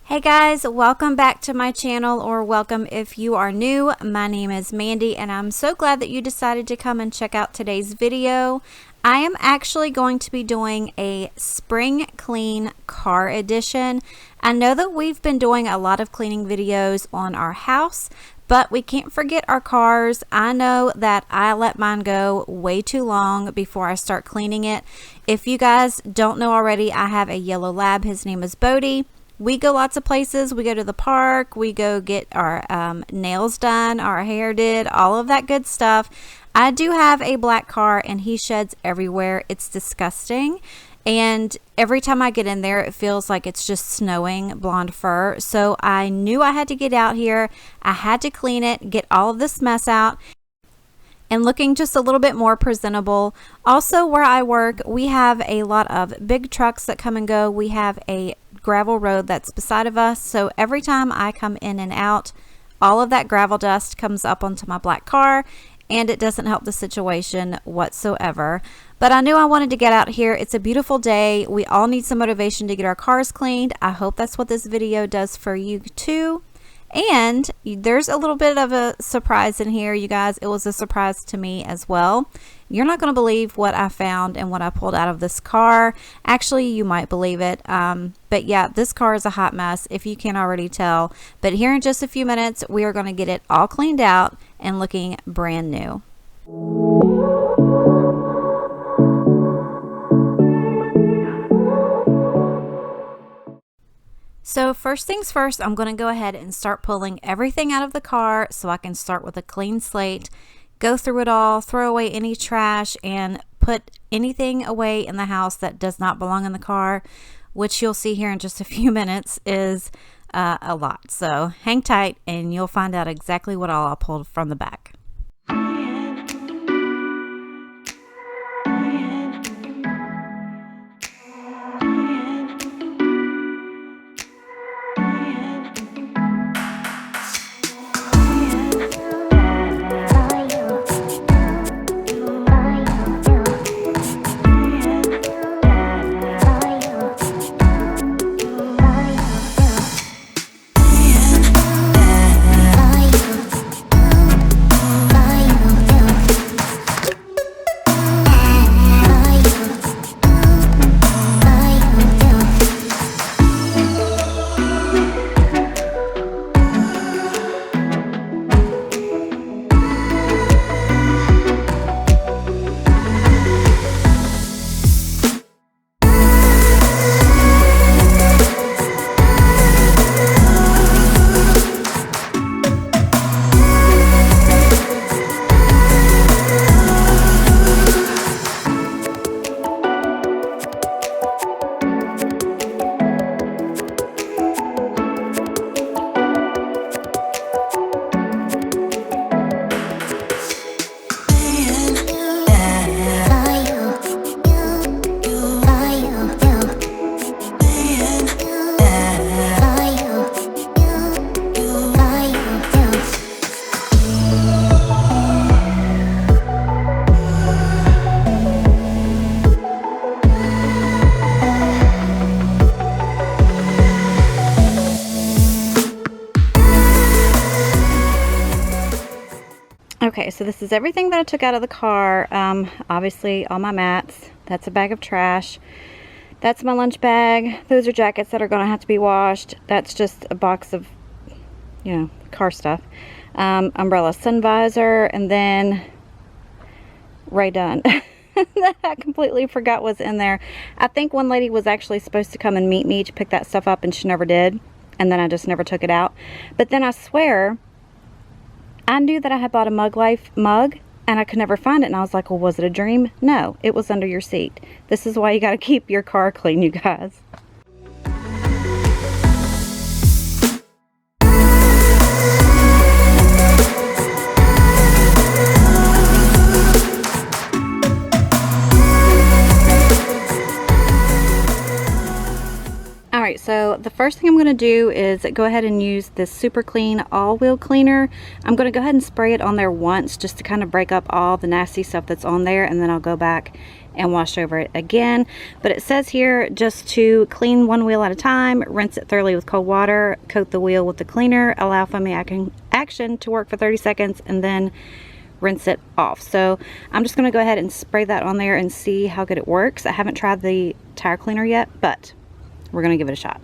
Hey guys, welcome back to my channel, or welcome if you are new. My name is Mandy and I'm so glad that you decided to come and check out today's video. I am actually going to be doing a spring clean car edition. I know that we've been doing a lot of cleaning videos on our house, but we can't forget our cars. I know that I let mine go way too long before I start cleaning it. If you guys don't know already, I have a yellow lab. His name is Bodie. We go lots of places. We go to the park, we go get our nails done, our hair did, all of that good stuff. I do have a black car and he sheds everywhere. It's disgusting. And every time I get in there, it feels like it's just snowing blonde fur. So I knew I had to get out here. I had to clean it, get all of this mess out, and looking just a little bit more presentable. Also, where I work, we have a lot of big trucks that come and go. We have a gravel road that's beside of us, so every time I come in and out, all of that gravel dust comes up onto my black car, and it doesn't help the situation whatsoever. But I knew I wanted to get out here. It's a beautiful day. We all need some motivation to get our cars cleaned. I hope that's what this video does for you too. And there's a little bit of a surprise in here, you guys. It was a surprise to me as well. You're not going to believe what I found and what I pulled out of this car. Actually, you might believe it. But yeah, this car is a hot mess, if you can't already tell. But here in just a few minutes, we are going to get it all cleaned out and looking brand new. So first things first, I'm going to go ahead and start pulling everything out of the car so I can start with a clean slate, go through it all, throw away any trash, and put anything away in the house that does not belong in the car, which you'll see here in just a few minutes is a lot. So hang tight and you'll find out exactly what all I pulled from the back. Okay, so this is everything that I took out of the car. Obviously all my mats. That's a bag of trash. That's my lunch bag. Those are jackets that are going to have to be washed. That's just a box of, you know, car stuff. Umbrella, sun visor, and then Ray Dunn. That I completely forgot was in there. I think one lady was actually supposed to come and meet me to pick that stuff up, and she never did. And then I just never took it out. But then I swear, I knew that I had bought a Mug Life mug and I could never find it, and I was like, well, was it a dream? No, it was under your seat. This is why you got to keep your car clean, you guys. Alright, so the first thing I'm going to do is go ahead and use this Super Clean All-Wheel Cleaner. I'm going to go ahead and spray it on there once just to kind of break up all the nasty stuff that's on there, and then I'll go back and wash over it again. But it says here just to clean one wheel at a time, rinse it thoroughly with cold water, coat the wheel with the cleaner, allow foaming action to work for 30 seconds, and then rinse it off. So I'm just going to go ahead and spray that on there and see how good it works. I haven't tried the tire cleaner yet, but we're going to give it a shot.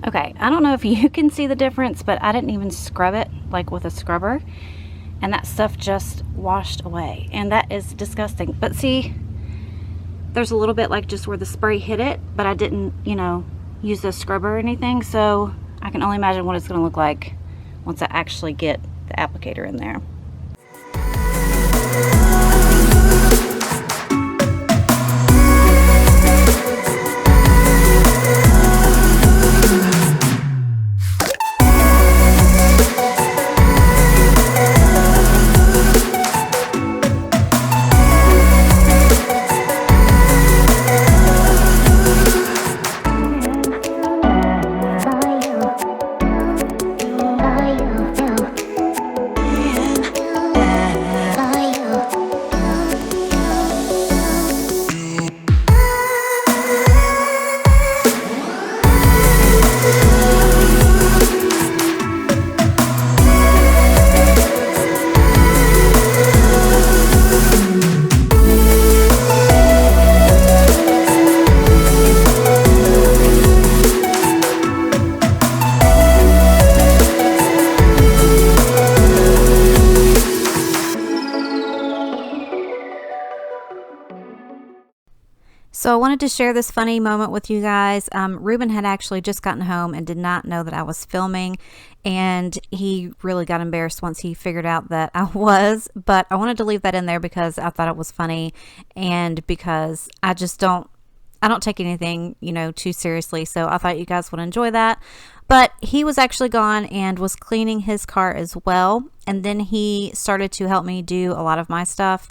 Okay, I don't know if you can see the difference, but I didn't even scrub it like with a scrubber, and that stuff just washed away, and that is disgusting. But see, there's a little bit like just where the spray hit it, but I didn't, you know, use the scrubber or anything, so I can only imagine what it's going to look like once I actually get the applicator in there. So I wanted to share this funny moment with you guys. Ruben had actually just gotten home and did not know that I was filming, and he really got embarrassed once he figured out that I was, but I wanted to leave that in there because I thought it was funny, and because I don't take anything, you know, too seriously, so I thought you guys would enjoy that. But he was actually gone and was cleaning his car as well, and then he started to help me do a lot of my stuff.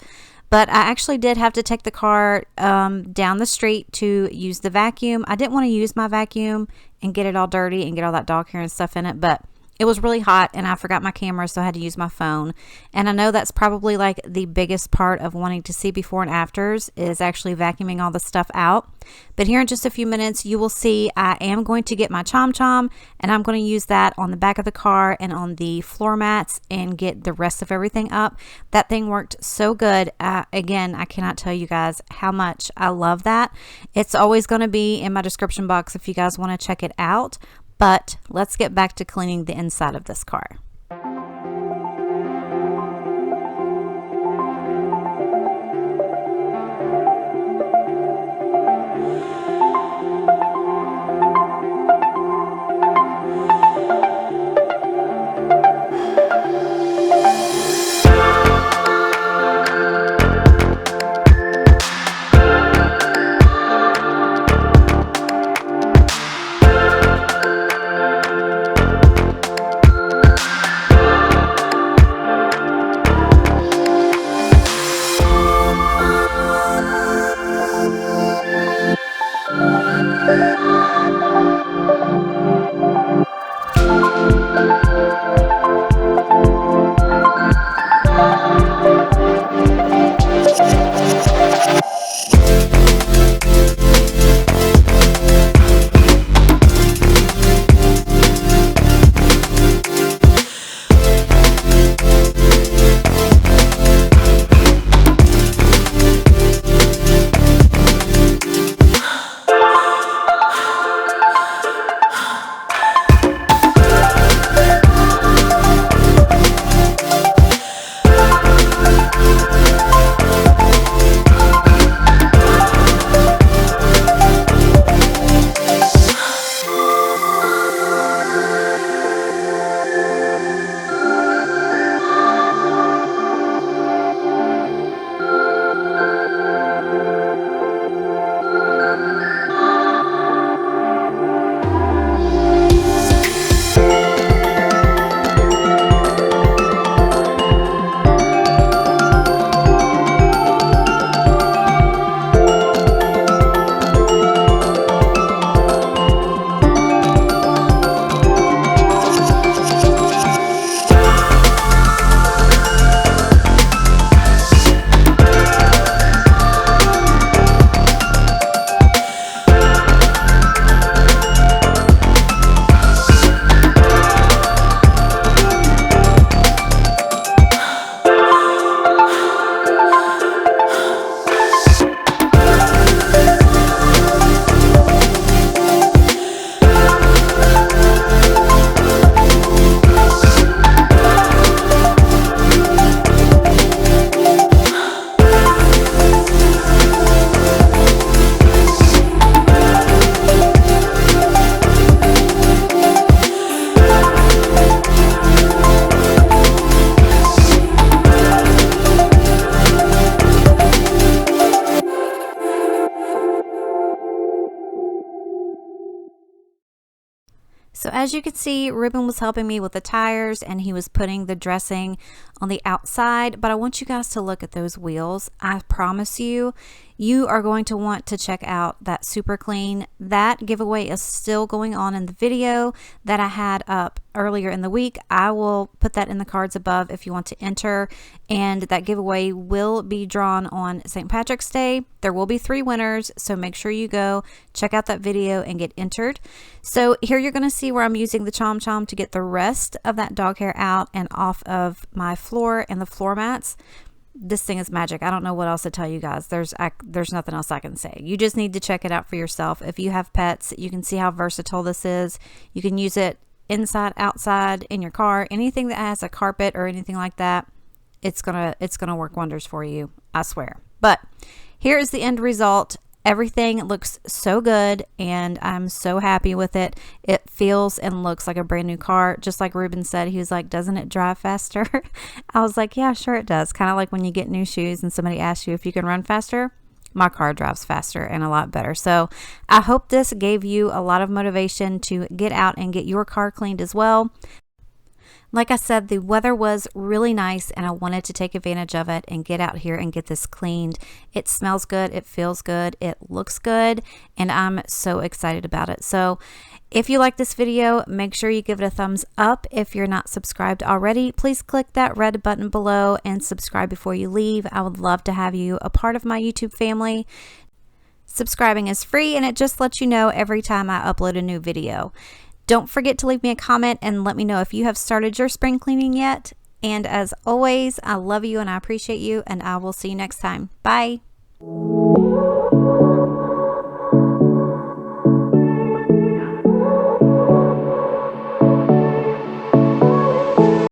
But I actually did have to take the car down the street to use the vacuum. I didn't want to use my vacuum and get it all dirty and get all that dog hair and stuff in it, but it was really hot and I forgot my camera, so I had to use my phone. And I know that's probably like the biggest part of wanting to see before and afters is actually vacuuming all the stuff out. But here in just a few minutes, you will see I am going to get my Chom and I'm going to use that on the back of the car and on the floor mats and get the rest of everything up. That thing worked so good. Again, I cannot tell you guys how much I love that. It's always going to be in my description box if you guys want to check it out. But let's get back to cleaning the inside of this car. as you can see, Ruben was helping me with the tires and he was putting the dressing on the outside, but I want you guys to look at those wheels. I promise you, you are going to want to check out that Super Clean. That giveaway is still going on in the video that I had up earlier in the week. I will put that in the cards above if you want to enter, and that giveaway will be drawn on St. Patrick's Day. There will be 3 winners, so make sure you go check out that video and get entered. So here you're going to see where I'm using the Chom to get the rest of that dog hair out and off of my floor and the floor mats. This thing is magic. I don't know what else to tell you guys. There's nothing else I can say. You just need to check it out for yourself. If you have pets, you can see how versatile this is. You can use it inside, outside, in your car, anything that has a carpet or anything like that. It's gonna work wonders for you, I swear. But here is the end result. Everything looks so good and I'm so happy with it. It feels and looks like a brand new car. Just like Ruben said, he was like, doesn't it drive faster? I was like, yeah, sure it does. Kind of like when you get new shoes and somebody asks you if you can run faster. My car drives faster and a lot better. So I hope this gave you a lot of motivation to get out and get your car cleaned as well. Like I said, the weather was really nice and I wanted to take advantage of it and get out here and get this cleaned. It smells good, it feels good, it looks good, and I'm so excited about it. So if you like this video, make sure you give it a thumbs up. If you're not subscribed already, please click that red button below and subscribe before you leave. I would love to have you a part of my YouTube family. Subscribing is free and it just lets you know every time I upload a new video. Don't forget to leave me a comment and let me know if you have started your spring cleaning yet. And as always, I love you and I appreciate you, and I will see you next time. Bye.